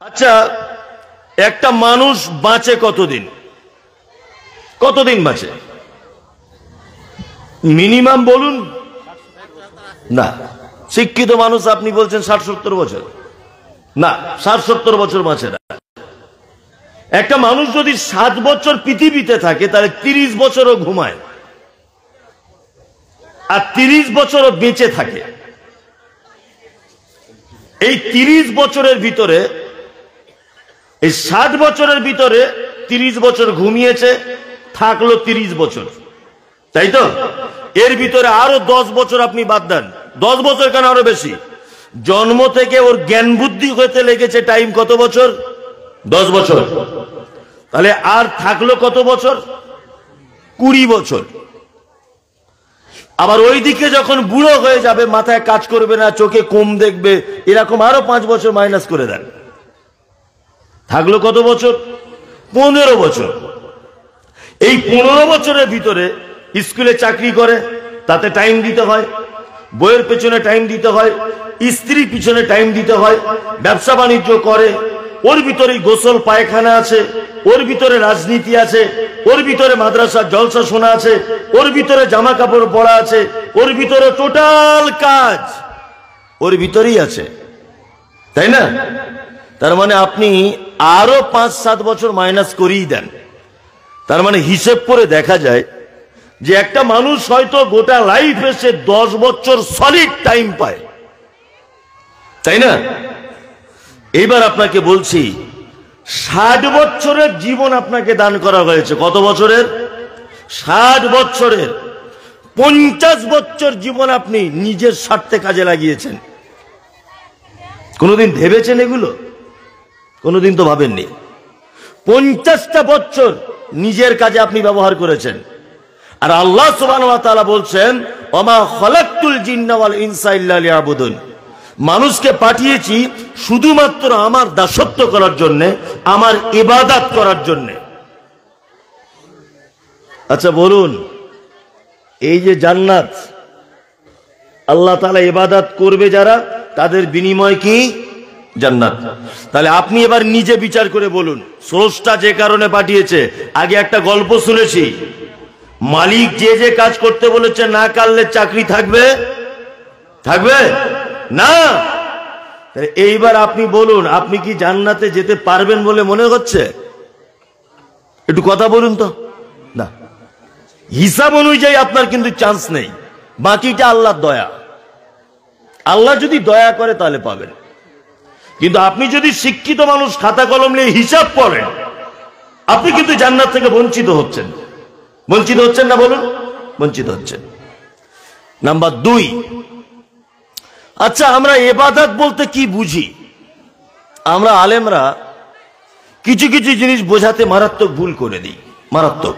আচ্ছা, একটা মানুষ বাঁচে কতদিন? কতদিন বাঁচে মিনিমাম বলুন না? শিক্ষিত মানুষ আপনি বলছেন 60-70 বছর। না, 60-70 বছর বাঁচে না। একটা মানুষ যদি 7 বছর পৃথিবীতে থাকে তাহলে 30 বছরও ঘুমায় আর 30 বছরও বেঁচে থাকে। এই 30 বছরের ভিতরে, এই 60 বছরের ভিতরে 30 বছর ঘুমিয়েছে, থাকলো 30 বছর, তাই তো? এর ভিতরে আরো 10 বছর আপনি বাদ দেন। 10 বছর কেন, আরো বেশি। জন্ম থেকে ওর জ্ঞান বুদ্ধি হতে লেগেছে টাইম কত বছর? 10 বছর। তাহলে আর থাকলো কত বছর? 20 বছর। আবার ওইদিকে যখন বুড়ো হয়ে যাবে, মাথায় কাজ করবে না, চোখে কম দেখবে, এরকম আরো 5 বছর মাইনাস করে দেন। থাকলো কত বছর? 15 বছর। এই 15 বছরের ভিতরে স্কুলে চাকরি করে, তাতে টাইম দিতে হয়, বইয়ের পেছনে টাইম দিতে হয়, স্ত্রীর পিছনে টাইম দিতে হয়, ব্যবসা বাণিজ্য করে, ওর ভিতরে গোসল পায়খানা আছে, ওর ভিতরে রাজনীতি আছে, ওর ভিতরে মাদ্রাসা জলসা শোনা আছে, ওর ভিতরে জামা কাপড় পরা আছে, ওর ভিতরে টোটাল কাজ ওর ভিতরেই আছে, তাই না? তার মানে আপনি আরো 5-7 বছর মাইনাস করেই দেন। তার মানে হিসেব করে দেখা যায় যে একটা মানুষ হয়তো গোটা লাইফ এসে 10 বছর সলিড টাইম পায়, তাই না? এইবার আপনাকে বলছি, 60 বছরের জীবন আপনাকে দান করা হয়েছে। কত বছরের? 60 বছরের। 50 বছর জীবন আপনি নিজের স্বার্থে কাজে লাগিয়েছেন। কোনোদিন ভেবেছেন এগুলো? কোনোদিন তো ভাবেননি। 50টা বছর নিজের কাজে আপনি ব্যবহার করেছেন। আর আল্লাহ সুবহানাহু ওয়া তাআলা বলছেন, ওমা খালাকতুল জিন্না ওয়াল ইনসা ইল্লা লিয়াবুদুন, মানুষকে পাঠিয়েছি শুধুমাত্র আমার দাসত্ব করার জন্য, আমার ইবাদত করার জন্য। আচ্ছা বলুন, এই যে জান্নাত, আল্লাহ তাআলা ইবাদত করবে যারা, তাদের বিনিময় কি? জান্নাত। তাহলে আপনি এবার নিজে বিচার করে বলুন, স্রষ্টা যে কারণে পাঠিয়েছে। আগে একটা গল্প শুনেছি, মালিক যে যে কাজ করতে বলেছে না করলে চাকরি থাকবে? থাকবে না। এইবার আপনি বলুন, আপনি কি জান্নাতে যেতে পারবেন বলে মনে হচ্ছে? একটু কথা বলুন তো। না, হিসাব অনুযায়ী আপনার কিন্তু চান্স নেই। বাকিটা আল্লাহর দয়া। আল্লাহ যদি দয়া করে তাহলে পাবেন। কিন্তু আপনি যদি শিক্ষিত মানুষ, খাতা কলম নিয়ে হিসাব করেন, আপনি কিন্তু জান্নাত থেকে বঞ্চিত হচ্ছেন। বঞ্চিত হচ্ছেন না? বলুন, বঞ্চিত হচ্ছেন। নাম্বার 2, আচ্ছা আমরা ইবাদত বলতে কি বুঝি? আমরা আলেমরা কিছু কিছু জিনিস বোঝাতে মারাত্মক ভুল করে দিই, মারাত্মক।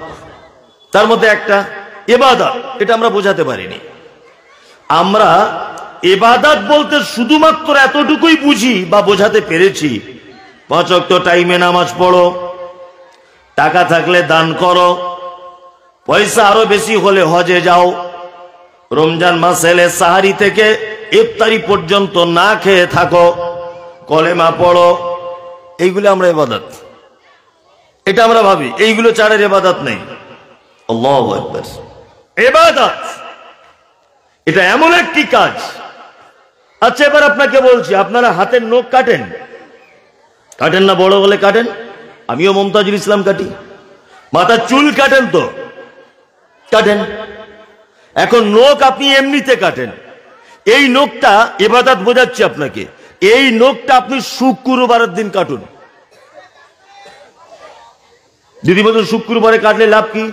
তার মধ্যে একটা ইবাদত, এটা আমরা বোঝাতে পারিনি। আমরা ইবাদত বলতে শুধুমাত্র এতটুকুই বুঝি বা বোঝাতে পেরেছি, 5 ওয়াক্ত টাইমে নামাজ পড়ো, টাকা থাকলে দান করো, পয়সা আরো বেশি হলে হজে যাও, রমজান মাস এলে সাহারি থেকে ইফতারি পর্যন্ত না খেয়ে থাকো, কলেমা পড়ো। এইগুলো আমরা ইবাদত, এটা আমরা ভাবি। এইগুলো ছাড়া ইবাদত নেই। আল্লাহু আকবার। ইবাদত এটা এমন একটি কাজ। আচ্ছা এবার আপনাকে বলছি, আপনারা হাতের নখ কাটেন? কাটেন না? বড় হলে কাটেন। আমিও মমতাজুল ইসলাম কাটি। মাথার চুল কাটেন তো? কাটেন। এখন নখ আপনি এমনিতে কাটেন, এই নখটা ইবাদত বোঝাচ্ছি আপনাকে। এই নখটা আপনি শুক্রবারের দিন কাটুন। যদি বলুন শুক্রবারে কাটলে লাভ কি?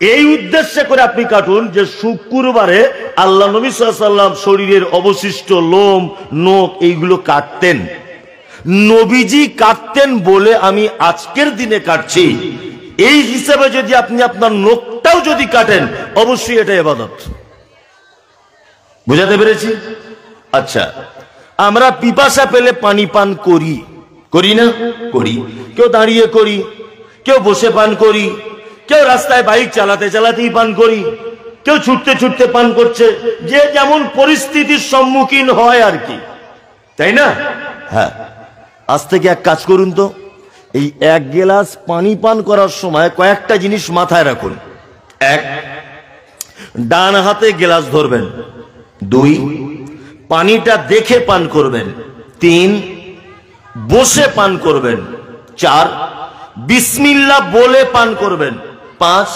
এই উদ্দেশ্যে করে আপনি কাটুন যে শুক্রবারে আল্লাহ নবী সাল্লাল্লাহু আলাইহি ওয়াসাল্লাম শরীরের অবশিষ্ট লোম, নখ এইগুলো কাটতেন। নবীজি কাটতেন বলে আমি আজকের দিনে কাটছি। এই হিসাবে যদি আপনি আপনার নখটাও যদি কাটেন, অবশ্যই এটা ইবাদত। বুঝাতে পেরেছি? আচ্ছা, আমরা পিপাসা পেলে পানি পান করি, করি না? করি। কেউ দাঁড়িয়ে করি, কেউ বসে পান করি, কেউ রাস্তায় বাইক চালাতে চালাতেই পান করি, কেউ ছুটতে ছুটতে পান করছে, যে যেমন পরিস্থিতির সম্মুখীন হয় আর কি, তাই না? হ্যাঁ। আজ থেকে এক কাজ করুন তো, এই এক গ্লাস পানি পান করার সময় কয়েকটা জিনিস মাথায় রাখুন। এক, ডান হাতে গ্লাস ধরবেন। 2, পানিটা দেখে পান করবেন। 3, বসে পান করবেন। 4, বিসমিল্লাহ বলে পান করবেন। 5,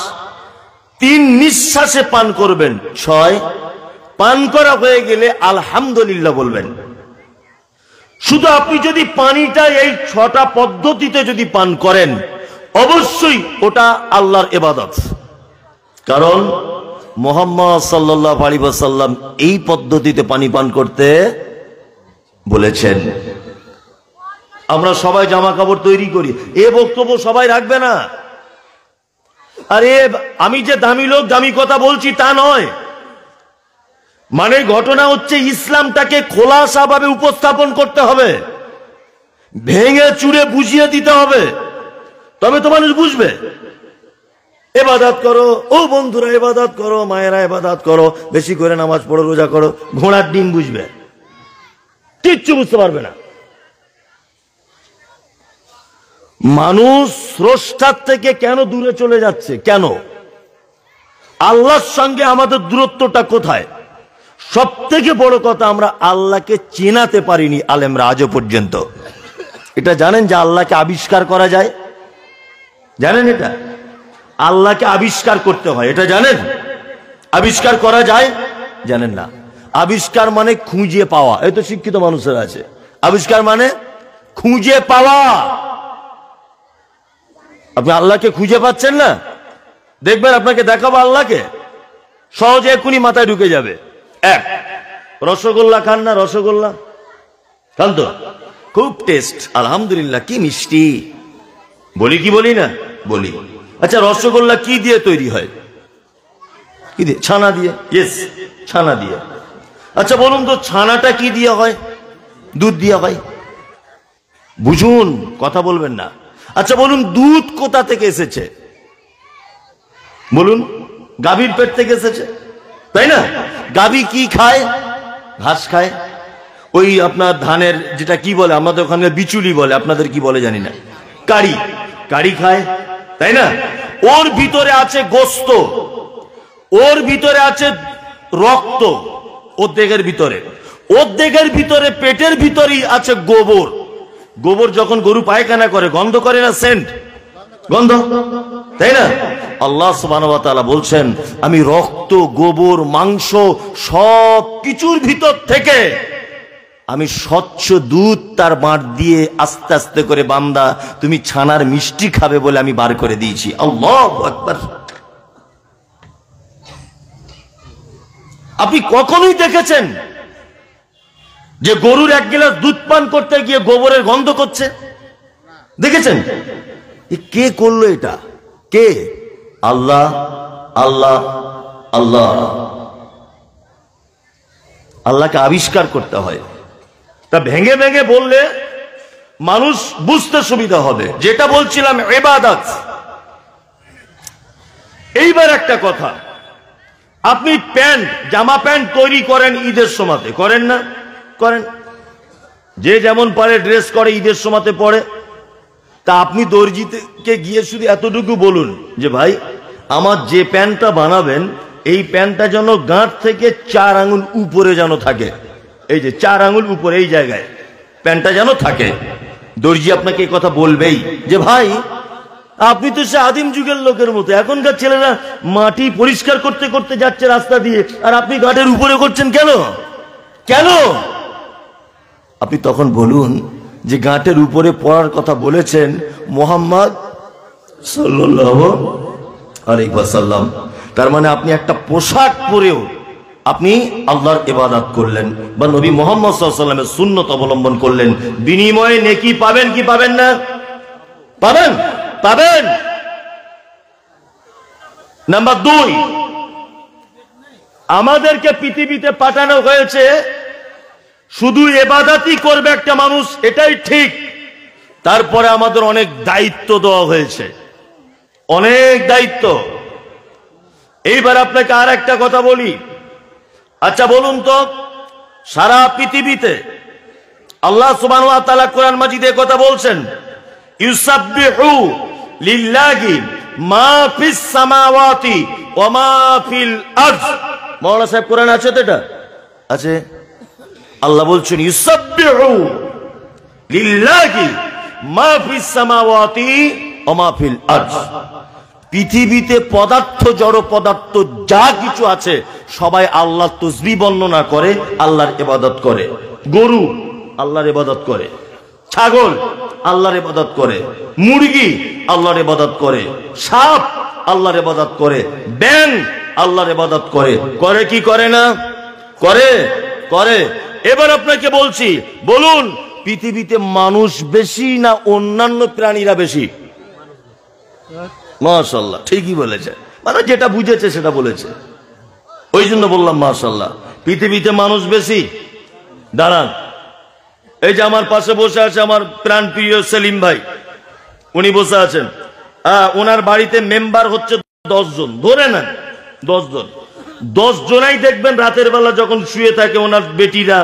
3 নিঃশ্বাসে পান করবেন। 6, পান করা হয়ে গেলে আলহামদুলিল্লাহ বলবেন। শুধু আপনি যদি পানিটা এই 6টা পদ্ধতিতে যদি পান করেন, অবশ্যই ওটা আল্লাহর ইবাদত। কারণ মুহাম্মদ সাল্লাল্লাহু আলাইহি ওয়াসাল্লাম এই পদ্ধতিতে পানি পান করতে বলেছেন। আমরা সবাই জামা কাপড় তৈরি করি, এ বক্তব্য সবাই রাখবে না। আরে আমি যে দামি লোক, দামি কথা বলছি তা নয়। মানে ঘটনা হচ্ছে ইসলামটাকে খোলাসাভাবে উপস্থাপন করতে হবে, ভেঙে চুরে বুঝিয়ে দিতে হবে, তবে তো মানুষ বুঝবে। ইবাদত করো ও বন্ধুরা, ইবাদত করো, মায়েরা ইবাদত করো, বেশি করে নামাজ পড়ো, রোজা করো, ঘোড়ার ডিম বুঝবে, কিচ্ছু বুঝতে পারবে না। মানুষ স্রষ্টার থেকে কেন দূরে চলে যাচ্ছে? কেন? আল্লাহর সঙ্গে আমাদের দূরত্বটা কোথায়? সব থেকে বড় কথা, আমরা আল্লাহকে চেনাতে পারিনি আলেমরা আজও পর্যন্ত। এটা জানেন যে আল্লাহকে আবিষ্কার করা যায়? জানেন এটা? আল্লাহকে আবিষ্কার করতে হয়, এটা জানেন? আবিষ্কার করা যায়? জানেন না। আবিষ্কার মানে খুঁজে পাওয়া। এই তো শিক্ষিত মানুষের আছে। আবিষ্কার মানে খুঁজে পাওয়া। আপনি আল্লাহকে খুঁজে পাচ্ছেন না? দেখবেন আপনাকে দেখাবো আল্লাহকে, সহজে এক্ষুনি মাথায় ঢুকে যাবে। 1, রসগোল্লা খান না? রসগোল্লা খান তো? খুব টেস্ট, আলহামদুলিল্লাহ, কি মিষ্টি। বলি কি বলি না? বলি। আচ্ছা, রসগোল্লা কি দিয়ে তৈরি হয়? কি দিয়ে? ছানা দিয়ে। ইয়েস, ছানা দিয়ে। আচ্ছা বলুন তো, ছানাটা কি দিয়ে হয়? দুধ দিয়ে হয়। বুঝুন, কথা বলবেন না। আচ্ছা বলুন, দুধ কোথা থেকে এসেছে? বলুন, গাভীর পেট থেকে এসেছে, তাই না? গাভী কি খায়? ঘাস খায়। ওই আপনার ধানের যেটা কি বলে, আমাদের ওখানে বিচুলি বলে, আপনাদের কি বলে জানি না, কারি, কারি খায়, তাই না? ওর ভিতরে আছে গোস্ত, ওর ভিতরে আছে রক্ত, অর্ধেকের ভিতরে, অর্ধেকের ভিতরে পেটের ভিতরেই আছে গোবর। গোবর যখন গরু পায়খানা করে গন্ধ করে না? সেন্ট, গন্ধ, তাই না? আল্লাহ সুবহানাহু ওয়া তাআলা বলছেন, আমি রক্ত, গোবর, মাংস সব কিছুর ভিতর থেকে আমি স্বচ্ছ দুধ তার বাঁট দিয়ে আস্তে আস্তে করে, বান্দা তুমি ছানার মিষ্টি খাবে বলে আমি বার করে দিয়েছি। আল্লাহু আকবার। আপনি কখনোই দেখেছেন যে গরুর 1 গ্লাস দুধ পান করতে গিয়ে গোবরের গন্ধ করছে? দেখেছেন? কে করলো এটা? কে? আল্লাহ, আল্লাহ, আল্লাহ। আল্লাহকে আবিষ্কার করতে হয়। তা ভেঙে ভেঙে বললে মানুষ বুঝতে সুবিধা হবে। যেটা বলছিলাম ইবাদত। এইবার একটা কথা, আপনি প্যান্ট, জামা প্যান্ট তৈরি করেন ঈদের সময়তে, করেন না? করেন। যে যেমন পারে ড্রেস করে, ঈদের সময়তে পরে। তা আপনি দর্জিকে গিয়ে শুধু এতটুকু বলুন যে ভাই, আমার যে প্যান্টটা বানাবেন এই প্যান্টটা যেন গাঁট থেকে 4 আঙ্গুল উপরে যেন থাকে। এই যে 4 আঙ্গুল উপরে এই জায়গায় প্যান্টটা যেন থাকে। দর্জি আপনাকে এই কথা বলবেই যে ভাই আপনি তো সে আদিম যুগের লোকের মতো, এখনকার ছেলেরা মাটি পরিষ্কার করতে করতে যাচ্ছে রাস্তা দিয়ে, আর আপনি গাঁটের উপরে করছেন কেন? কেন? আপনি তখন বলুন যে গাঁটের উপরে পড়ার কথা বলেছেন মুহাম্মদ সাল্লাল্লাহু আলাইহি ওয়াসাল্লাম। তার মানে আপনি একটা পোশাক পরেও আপনি আল্লাহর ইবাদত করলেন বা নবী মুহাম্মদ সাল্লাল্লাহু আলাইহি ওয়াসাল্লামের সুন্নাত অবলম্বন করলেন। বিনিময়ে নেকি পাবেন কি পাবেন না? পাবেন, পাবেন। নাম্বার 2, আমাদেরকে পৃথিবীতে পাঠানো হয়েছে শুধু ইবাদতই করবে একটা মানুষ, এটাই ঠিক। তারপরে আমাদের অনেক দায়িত্ব দেওয়া হয়েছে, অনেক দায়িত্ব। এইবার আপনাকে আর একটা কথা বলি। আচ্ছা বলুন তো, সারা পৃথিবীতে আল্লাহ সুবহানাহু ওয়া তাআলা কোরআন মাজিদে কথা বলছেন, ইউসাব্বিহু লিল্লাহি মা ফিস সামাওয়াতি ওয়া মা ফিল আরদ। মাওলানা সাহেব কোরআন আছে তো? এটা আছে। আল্লাহ বলছেন ইউসাব্বিহু লিল্লাহি মা ফিস সামাওয়াতি ওয়া মা ফিল আরদ। পৃথিবীতে পদার্থ, জড় পদার্থ যা কিছু আছে সবাই আল্লাহর তাসবিহ বর্ণনা করে, আল্লাহর ইবাদত করে। গরু আল্লাহর ইবাদত করে, ছাগল আল্লাহর ইবাদত করে, মুরগি আল্লাহর ইবাদত করে, সাপ আল্লাহর ইবাদত করে, ব্যাঙ আল্লাহর ইবাদত করে। করে কি করে না? করে, করে। এবার আপনাকে বলছি, বলুন পৃথিবীতে মানুষ বেশি না অন্যান্য প্রাণীরা বেশি? মাশাআল্লাহ, ঠিকই বলেছে, মানে যেটা বুঝেছে সেটা বলেছে, ওই জন্য বললাম মাশাআল্লাহ। পৃথিবীতে মানুষ বেশি। দাঁড়ান, এই যে আমার পাশে বসে আছে আমার প্রাণ প্রিয় সেলিম ভাই, উনি বসে আছেন। ওনার বাড়িতে মেম্বার হচ্ছে 10 জন, ধরে নেন 10 জন। 10 জনাই দেখবেন রাতের বেলা যখন শুয়ে থাকে, ওনার বেটিরা,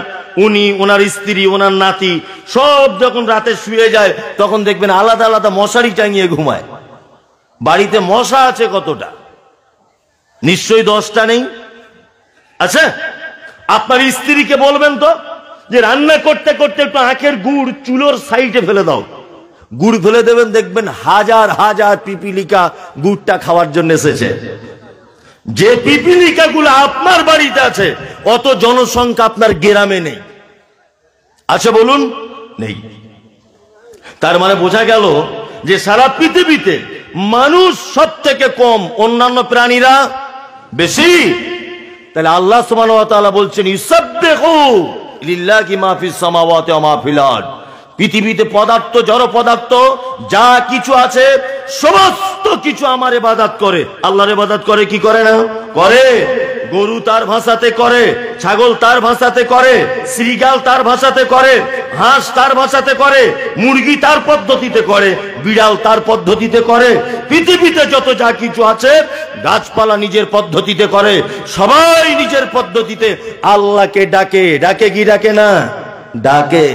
উনি, ওনার স্ত্রী, ওনার নাতি সব যখন রাতে শুয়ে যায় তখন দেখবেন আলাদা আলাদা মশারি টাঙিয়ে ঘুমায়। বাড়িতে মশা আছে কতটা? নিশ্চয়ই 10টা নেই, আচ্ছা। আপনার স্ত্রীকে বলবেন তো যে রান্না করতে করতে একটু আখের গুড় চুলোর সাইডে ফেলে দাও, গুড় ফেলে দেবেন, দেখবেন হাজার হাজার পিপিলিকা গুড়টা খাওয়ার জন্য এসেছে। যে পিপিলিকা গুলো আপনার বাড়িতে আছে অত জনসংখ্যা আপনার গ্রামে নেই, আছে বলুন? নেই। তার মানে বোঝা গেল যে সারা পৃথিবীতে মানুষ সব থেকে কম, অন্যান্য প্রাণীরা বেশি। তাহলে আল্লাহ সুবহানাহু ওয়া তাআলা বলছেন ইউসাব্বিহু লিল্লাহি মা ফিস সামাওয়াতি ওয়া মা ফিল আরদ। পৃথিবীতে পদার্থ, জড় পদার্থ যা কিছু আছে সমস্ত কিছু আমার ইবাদত করে। আল্লাহর ইবাদত করে কি করে না? করে। গরু তার ভাষাতে করে, ছাগল তার ভাষাতে করে, শ্রীগাল তার ভাষাতে করে, হাঁস তার ভাষাতে করে, মুরগি তার পদ্ধতিতে করে, বিড়াল তার পদ্ধতিতে করে। পৃথিবীতে যত যা কিছু আছে গাছপালা নিজের পদ্ধতিতে করে, সবাই নিজের পদ্ধতিতে আল্লাহকে ডাকে। ডাকে কি ডাকে না? ডাকে।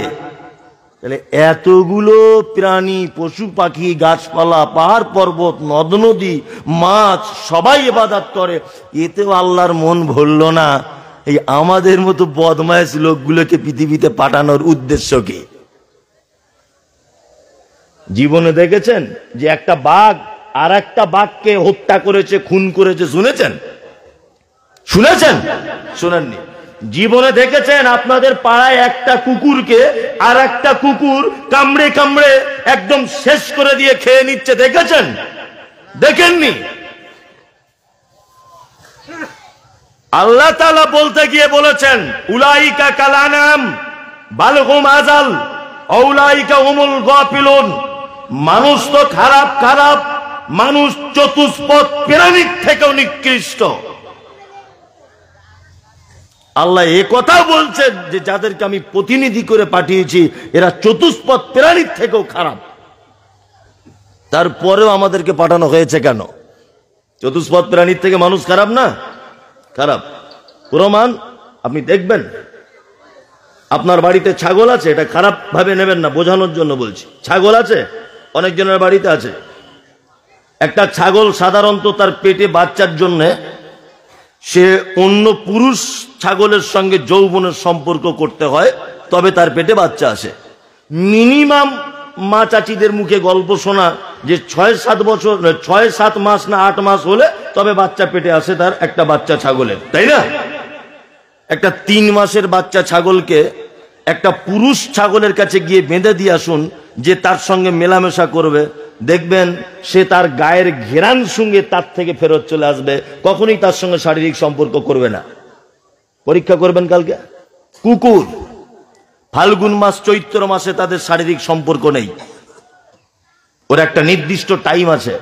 তাহলে এতগুলো প্রাণী, পশু পাখি, গাছপালা, পাহাড় পর্বত, নদ নদী, মাছ সবাই ইবাদত করে, এতেও আল্লাহর মন ভরল না। এই আমাদের মতো বদমাইশ লোকগুলোকে পৃথিবীতে পাঠানোর উদ্দেশ্য কি? জীবনে দেখেছেন যে একটা বাঘ আর একটা বাঘকে হত্যা করেছে, খুন করেছে? শুনেছেন? শুনেছেন? শুনেননি? জীবনে দেখেছেন আপনাদের পাড়ায় একটা কুকুরকে আর একটা কুকুর কামড়ে কামড়ে একদম শেষ করে দিয়ে খেয়ে নিচ্ছে? দেখেছেন? দেখেননি? আল্লাহ তাআলা বলতে গিয়ে বলেছেন উলাইকা কালানাম বাল হুম আযাল উলাইকা হুমুল গাফিলুন। মানুষ তো খারাপ খারাপ, মানুষ চতুষ্পদ প্রাণীর থেকেও নিকৃষ্ট। আল্লাহ এ কথা বলছেন যে যাদেরকে আমি প্রতিনিধি করে পাঠিয়েছি এরা চতুষ্পদ প্রাণীর থেকেও খারাপ। তারপরেও আমাদেরকে পাঠানো হয়েছে কেন? চতুষ্পদ প্রাণীর থেকে মানুষ খারাপ না? খারাপ। প্রমাণ আপনি দেখবেন। আপনার বাড়িতে ছাগল আছে, এটা খারাপ ভাবে নেবেন না, বোঝানোর জন্য বলছি। ছাগল আছে, অনেকজনের বাড়িতে আছে। একটা ছাগল সাধারণত তার পেটে বাচ্চার জন্য সে অন্য পুরুষ ছাগলের সঙ্গে যৌবনের সম্পর্ক করতে হয়, তবে তার পেটে বাচ্চা আসে। মিনিমাম মা চাচিদের মুখে গল্প শোনা যে 6-7 বছর, 6-7 মাস না 8 মাস হলে তবে বাচ্চা পেটে আসে তার, একটা বাচ্চা ছাগলের, তাই না? একটা 3 মাসের বাচ্চা ছাগলকে একটা পুরুষ ছাগলের কাছে গিয়ে বেঁধে দিয়ে আসুন যে তার সঙ্গে মেলামেশা করবে, দেখবেন সে তার গায়ের ঘেরান সঙ্গে তার থেকে ফেরত চলে আসবে, কখনোই তার সঙ্গে শারীরিক সম্পর্ক করবে না। পরীক্ষা করবেন কালকে। কুকুর ফাল্গুন মাস, চৈত্র মাসে তাদের শারীরিক সম্পর্ক নেই, ওর একটা নির্দিষ্ট টাইম আছে।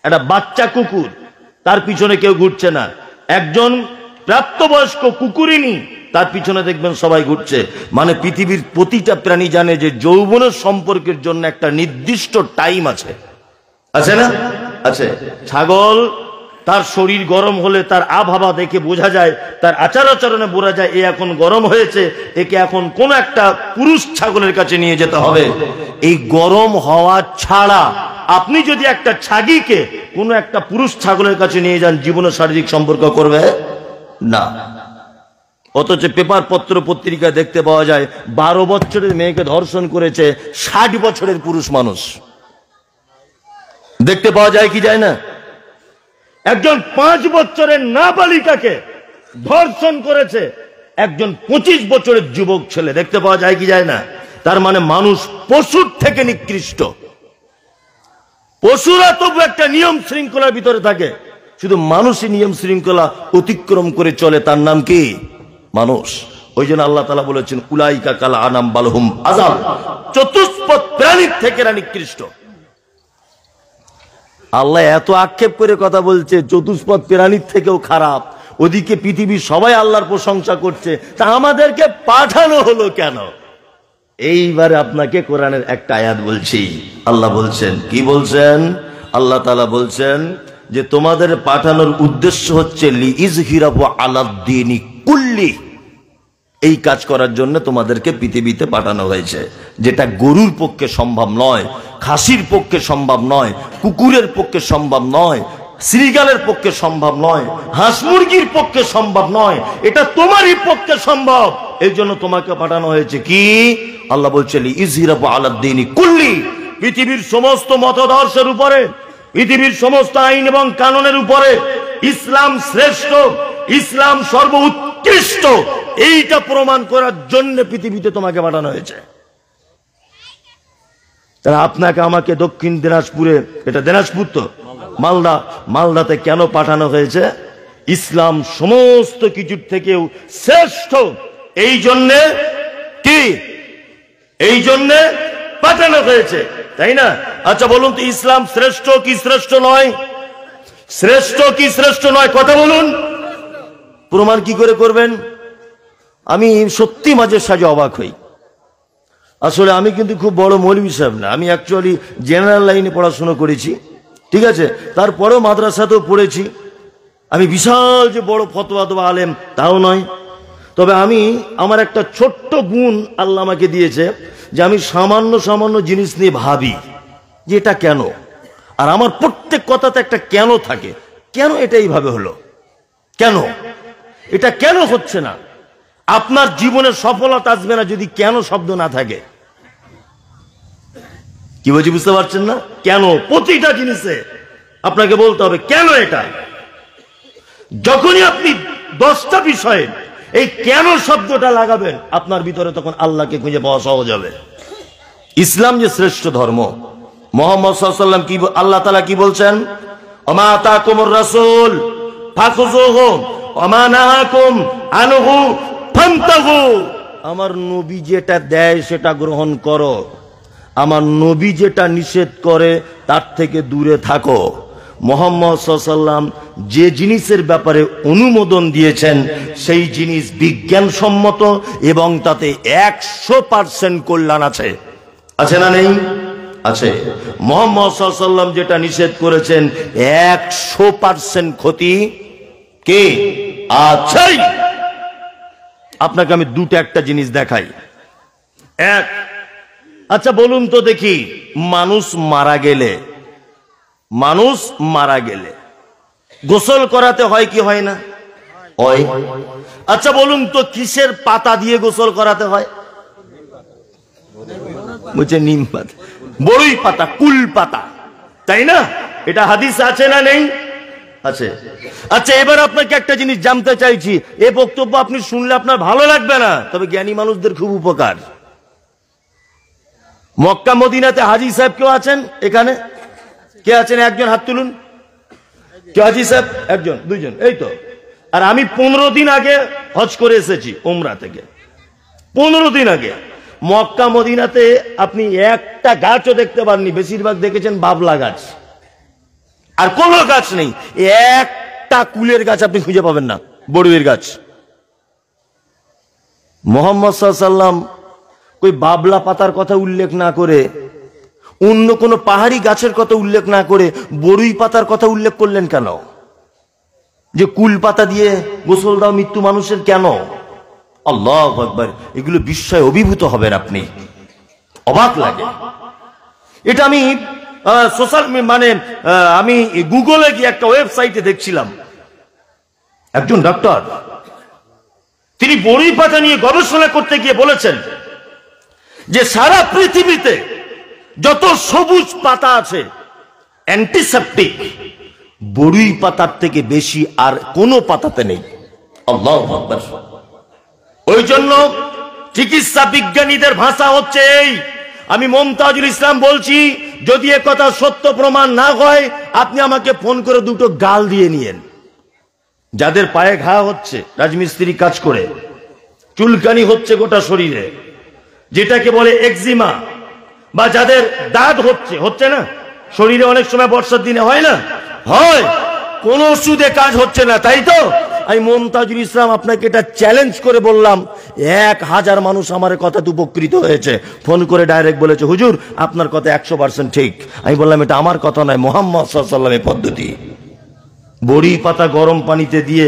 একটা বাচ্চা কুকুর, তার পিছনে কেউ ঘুরছে না। একজন প্রাপ্তবয়স্ক কুকুরিনী, তার পিছনে দেখবেন সবাই ঘুরছে। মানে পৃথিবীর প্রতিটা প্রাণী জানে যে যৌবনের সম্পর্কের জন্য একটা নির্দিষ্ট টাইম আছে, আছে না? আছে। ছাগল তার শরীর গরম হলে তার আবহাওয়া দেখে বোঝা যায়, তার আচার আচরণে বোঝা যায় এ এখন গরম হয়েছে, একে এখন কোন একটা পুরুষ ছাগলের কাছে নিয়ে যেতে হবে। এই গরম হওয়া ছাড়া আপনি যদি একটা ছাগিকে কোন একটা পুরুষ ছাগলের কাছে নিয়ে যান, জীবনে শারীরিক সম্পর্ক করবে না। অথচ পেপার পত্র পত্রিকায় দেখতে পাওয়া যায় 12 বছরের মেয়েকে ধর্ষণ করেছে 60 বছরের পুরুষ মানুষ। দেখতে পাওয়া যায় কি যায় না? একজন 5 বছরের নাবালিকাকে ধর্ষণ করেছে একজন 25 বছরের যুবক ছেলে। দেখতে পাওয়া যায় কি যায় না? তার মানে মানুষ পশুর থেকে নিকৃষ্ট। পশুরা তবু একটা নিয়ম শৃঙ্খলার ভিতরে থাকে, শুধু মানুষই নিয়ম শৃঙ্খলা অতিক্রম করে চলে, তার নাম কি? মানুষ। ওই জন্য আল্লাহ তাআলা বলেছেন উলাইকা কাল আনাম বালহুম আযাল, চতুষ্পদ প্রাণীর থেকে নিকৃষ্ট। আল্লাহ এত আক্ষেপ করে কথা বলছে চতুষ্পদ প্রাণীর থেকেও খারাপ, ওদিকে পৃথিবীর সবাই আল্লাহর প্রশংসা করছে, তা আমাদেরকে পাঠানো হলো কেন? এইবারে আপনাকে কোরআনের একটা আয়াত বলছি। আল্লাহ বলছেন, কি বলছেন? আল্লাহ তাআলা বলছেন যে তোমাদের পাঠানোর উদ্দেশ্য হচ্ছে লিইজহিরাহু আলাদ-দীনি কুল্লি, এই কাজ করার জন্য তোমাদেরকে পৃথিবীতে পাঠানো হয়েছে, যেটা গরুর পক্ষে সম্ভব নয়, খাসির পক্ষে সম্ভব নয়, কুকুরের পক্ষে সম্ভব নয়, শ্রীগালের পক্ষে সম্ভব নয়, হাঁস মুরগির পক্ষে সম্ভব নয়, এটা তোমারই পক্ষে সম্ভব। এই জন্য তোমাকে পাঠানো হয়েছে কি? আল্লাহ বলছে লিইজহিরাহু আলাদ-দীনি কুল্লি, পৃথিবীর সমস্ত মতাদর্শের উপরে, পৃথিবীর সমস্ত আইন এবং কানুনের উপরে ইসলাম শ্রেষ্ঠ, ইসলাম সর্বোৎকৃষ্ট, এইটা প্রমাণ করার জন্য পৃথিবীতে তোমাকে পাঠানো হয়েছে। তাহলে আপনাকে আমাকে দক্ষিণ দিনাজপুরে, এটা দিনাজপুর তো, মালদাতে কেন পাঠানো হয়েছে? ইসলাম সমস্ত কিছুর থেকেও শ্রেষ্ঠ, এই জন্যে কি? এই জন্যে পাঠানো হয়েছে, তাই না? আচ্ছা বলুন তো, ইসলাম শ্রেষ্ঠ কি শ্রেষ্ঠ নয়? শ্রেষ্ঠ কি শ্রেষ্ঠ নয়? কথা বলুন। প্রমাণ কি করে করবেন? আমি সত্যি মাঝে সাঝে অবাক হই। আসলে আমি কিন্তু খুব বড় মৌলভী সাহেব না, আমি অ্যাকচুয়ালি জেনারেল লাইনে পড়াশোনা করেছি, ঠিক আছে? তারপরেও মাদ্রাসাতেও পড়েছি। আমি বিশাল যে বড় ফতোয়া দেওয়া আলেম তাও নয়। তবে আমি, আমার একটা ছোট্ট গুণ আল্লাহ আমাকে দিয়েছে যে আমি সামান্য সামান্য জিনিস নিয়ে ভাবি যে এটা কেন, আর আমার প্রত্যেক কথাতে একটা কেন থাকে। কেন এটা এইভাবে হলো, কেন এটা কেন হচ্ছে না? আপনার জীবনে সফলতা আসবে না যদি কেন শব্দ না থাকে। কি বলছি বুঝতে পারছেন না? কেন প্রতিটা জিনিসে আপনাকে বলতে হবে কেন এটা। যখনই আপনি 10টা বিষয়ে এই কেন শব্দটা লাগাবেন, আপনার ভিতরে তখন আল্লাহকে খুঁজে পাওয়া সহজ হবে। ইসলাম যে শ্রেষ্ঠ ধর্ম, মুহাম্মদ সাল্লাল্লাহু আলাইহি ওয়াসাল্লাম কি, আল্লাহ তাআলা কি বলছেন? ওমা আতাকুমুর রাসূল ফাখুযুহু ওমা নাহাকুম আনহু ফান্তাহু, আমার নবী যেটা দেয় সেটা গ্রহণ করো, আমার নবী যেটা নিষেধ করে তার থেকে দূরে থাকো। মুহাম্মদ সাল্লাল্লাহু আলাইহি ওয়াসাল্লাম যে জিনিসের ব্যাপারে অনুমোদন দিয়েছেন সেই জিনিস বিজ্ঞানসম্মত এবং তাতে 100% কল্যাণ আছে। আছে না নেই? আছে। মুহাম্মদ সাল্লাল্লাহু আলাইহি ওয়াসাল্লাম যেটা নিষেধ করেছেন 100% ক্ষতি কি আছে। আপনাকে আমি দুটো একটা জিনিস দেখাই। এক, আচ্ছা বলুন তো দেখি, মানুষ মারা গেলে গোসল করাতে হয় কি হয় না? হয়। আচ্ছা বলুন তো কিসের পাতা দিয়ে গোসল করাতে হয়? বলছে নিম পাতা, বড়ই পাতা, কুল পাতা, তাই না? এটা হাদিস আছে না নেই? আছে। আচ্ছা এবার আপনাকে একটা জিনিস জানতে চাইছি, এই বক্তব্য আপনি শুনলে আপনার ভালো লাগবে না, তবে জ্ঞানী মানুষদের খুব উপকার। মক্কা মদিনাতে হাজী সাহেব কেউ আছেন? এখানে কে আছেন? একজন হাত তুলুন। কে হাজী সাহেব? একজন, দুইজন, এই তো। আর আমি 15 দিন আগে হজ করে এসেছি উমরা থেকে। 15 দিন আগে মক্কা মদিনাতে আপনি একটা গাছও দেখতে পাননি, বেশিরভাগ দেখেছেন বাবলা গাছ, আর কোনো গাছ নেই। একটা কুলের গাছ আপনি খুঁজে পাবেন না, বড়ুইয়ের গাছ। মুহাম্মদ সাল্লাল্লাহু আলাইহি ওয়াসাল্লাম কই বাবলা পাতার কথা উল্লেখ না করে, অন্য কোন পাহাড়ি গাছের কথা উল্লেখ না করে বড়ুই পাতার কথা উল্লেখ করলেন কেন? যে কুল পাতা দিয়ে গোসল দাও মৃত্যু মানুষের, কেন? আল্লাহু আকবার। এগুলো বিস্ময়ে অভিভূত হবেন আপনি, অবাক লাগে। এটা আমি সোশ্যাল আমি গুগলে গিয়ে একটা ওয়েবসাইটে দেখছিলাম, একজন ডক্টর তিনি বড়ি পাতা নিয়ে গবেষণা করতে গিয়ে বলেছেন যে সারা পৃথিবীতে যত সবুজ পাতা আছে অ্যান্টিসেপটিক বড়ি পাতার থেকে বেশি আর কোনো পাতাতে নেই। আল্লাহু আকবার। ওই জন্য চিকিৎসা বিজ্ঞানীদের ভাষা হচ্ছে এই, আমি মমতাজুল ইসলাম বলছি, যদি এ কথা সত্য প্রমাণ না হয় আপনি আমাকে ফোন করে দুটো গাল দিয়ে নিয়েন। যাদের পায়ে ঘা হচ্ছে রাজমিস্ত্রি কাজ করে, চুলকানি হচ্ছে গোটা শরীরে, যেটাকে বলে এক্সিমা, বা যাদের দাঁত হচ্ছে না শরীরে, অনেক সময় বর্ষার দিনে হয় না, হয়, কোন ওষুধে কাজ হচ্ছে না, তাই তো? আমি মমতাজুল ইসলাম আপনাকে এটা চ্যালেঞ্জ করে বললাম, 1000 মানুষ আমার কথাতে উপকৃত হয়েছে, ফোন করে ডাইরেক্ট বলেছে হুজুর আপনার কথা 100% ঠিক। আমি বললাম এটা আমার কথা নয়, মুহাম্মদ সাল্লাল্লাহু আলাইহি ওয়াসাল্লামের পদ্ধতি। বড়ি পাতা গরম পানিতে দিয়ে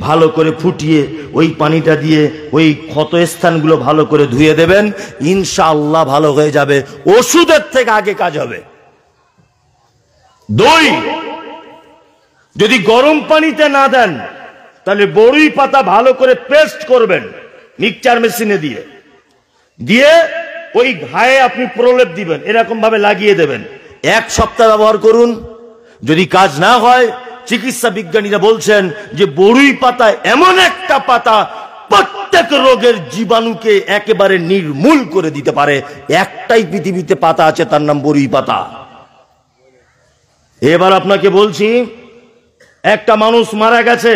ভালো করে ফুটিয়ে ওই পানিটা দিয়ে ওই ক্ষত স্থানগুলো ভালো করে ধুয়ে দেবেন, ইনশাআল্লাহ ভালো হয়ে যাবে, ওষুধের থেকে আগে কাজ হবে। দই যদি গরম পানিতে না দেন তাহলে বড়ি পাতা ভালো করে পেস্ট করবেন মিক্সচার মেশিনে দিয়ে দিয়ে ওই ঘায়ে আপনি প্রলেপ দিবেন, এরকম ভাবে লাগিয়ে দেবেন, 1 সপ্তাহ ব্যবহার করুন। যদি কাজ না হয়, চিকিৎসা বিজ্ঞানীরা বলছেন যে বড়ি পাতা এমন একটা পাতা প্রত্যেক রোগের জীবাণুকে একেবারে নির্মূল করে দিতে পারে। একটাই পৃথিবীতে পাতা আছে, তার নাম বড়ি পাতা। এবার আপনাকে বলছি, একটা মানুষ মারা গেছে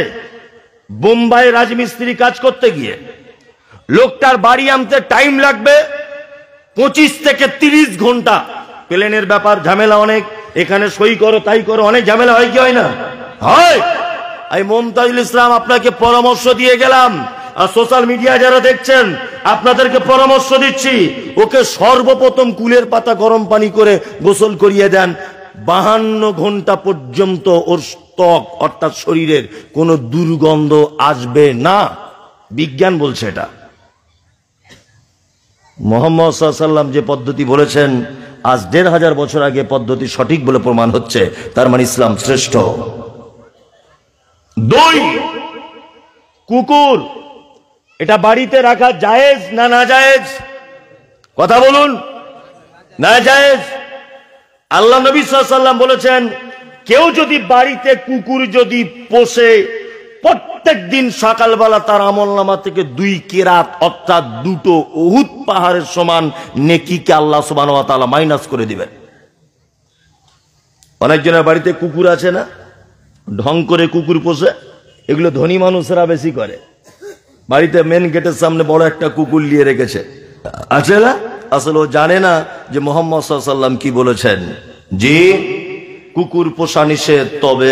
বোম্বাই রাজমিস্ত্রি কাজ করতে গিয়ে, লোকটার বাড়ি আনতে টাইম লাগবে 25 থেকে 30 ঘন্টা। প্লেনের ব্যাপার, ঝামেলা অনেক, এখানে সই করো তাই করো, অনেক ঝামেলা হয় কি হয় না? হয়। আমি মমতাজুল ইসলাম আপনাকে পরামর্শ দিয়ে গেলাম, আর সোশ্যাল মিডিয়া যারা দেখছেন আপনাদেরকে পরামর্শ দিচ্ছি, ওকে সর্বপ্রথম কুলের পাতা গরম পানি করে গোসল করিয়ে দেন, 52 ঘন্টা পর্যন্ত ওর ত্বক অর্থাৎ শরীরের কোনো দুর্গন্ধ আসবে না। বিজ্ঞান বলছে এটা। মুহাম্মদ সাল্লাল্লাহু আলাইহি ওয়াসাল্লাম যে পদ্ধতি বলেছেন আজ 1500 বছর আগে পদ্ধতি সঠিক বলে প্রমাণ হচ্ছে, তার মানে ইসলাম শ্রেষ্ঠ। দই, কুকুর, এটা বাড়িতে রাখা জায়েজ না না জায়েজ? কথা বলুন। না জায়েজ। আল্লাহ নবী সাল্লাল্লাহু আলাইহি ওয়াসাল্লাম বলেছেন, কেউ যদি বাড়িতে কুকুর যদি পোষে, প্রত্যেক দিন সকালবেলা তার আমলনামা থেকে 2 কেরাত অর্থাৎ 2 উহুদ পাহাড়ের সমান নেকিকে আল্লাহ সুবহানাহু ওয়া তাআলা মাইনাস করে দিবেন। অনেকজনের বাড়িতে কুকুর আছে না, ঢং করে কুকুর পোষে, এগুলো ধনী মানুষেরা বেশি করে। বাড়িতে মেন গেটের সামনে বড় একটা কুকুর নিয়ে রেখেছে, আছে না? আসলে ও জানে না যে মুহাম্মদ সাল্লাল্লাহু আলাইহি ওয়াসাল্লাম কি বলেছেন, যে কুকুর পোষা নিষেধ, তবে